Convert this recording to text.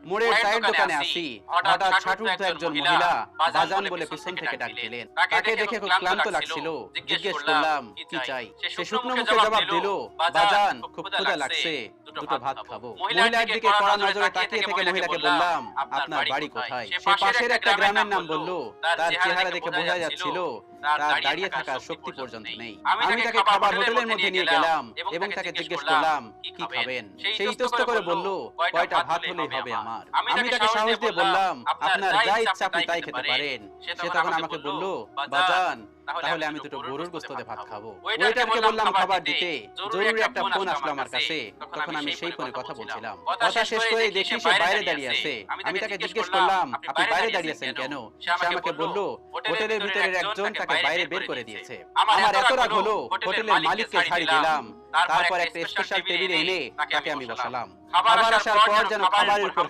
মোড়ের চায়ের দোকানে আছি, হঠাৎ ছাটুর্ধ একজন মহিলা বাজান বলে পিছন থেকে ডাক দিলেন। তাকে দেখে খুব ক্লান্ত লাগছিল। জিজ্ঞেস করলাম কি চাই। সে শুকনো মুখে জবাব দিল, বাজান খুব ক্ষুধা লাগছে, দুটো ভাত খাবো। মহিলার দিকে কড়া নজরে তাকিয়ে থেকে মহিলাকে বললাম, আপনার বাড়ি কোথায়? সে পাশের একটা গ্রামের নাম বলল। তার চেহারা দেখে বোঝা যাচ্ছিল তার দাঁড়িয়ে থাকার শক্তি পর্যন্ত নেই। আমি তাকে খাবার হোটেলের মধ্যে নিয়ে গেলাম এবং তাকে জিজ্ঞেস করলাম কি খাবেন। সে ইতস্ত করে বলল, কয়টা ভাত হলেই হবে আমার। আমি তাকে সাহস দিয়ে বললাম, আপনার যা ইচ্ছা আপনি তাই খেতে পারেন। সে তখন আমাকে বলল, বাজান তাহলে আমি দুটো গরুর গোশত দিয়ে ভাত খাবো। ওয়েটারকে বললাম খাবার দিতে। জরুরি একটা ফোন আসলো আমার কাছে। তখন আমি সেই ফোনে কথা বলছিলাম। কথা শেষ করে দেখি সে বাইরে দাঁড়িয়ে আছে। আমি তাকে জিজ্ঞেস করলাম, আপনি বাইরে দাঁড়িয়ে আছেন কেন? সে আমাকে বলল, হোটেলের ভিতরের একজন তাকে বাইরে বের করে দিয়েছে। আমার এত রাগ হলো, হোটেলের মালিককে ঝাড়ি দিলাম। তারপর একটা স্পেশাল টেবিলে এনে তাকে আমি বসালাম। খাবার আসার পর যেন খাবারের উপর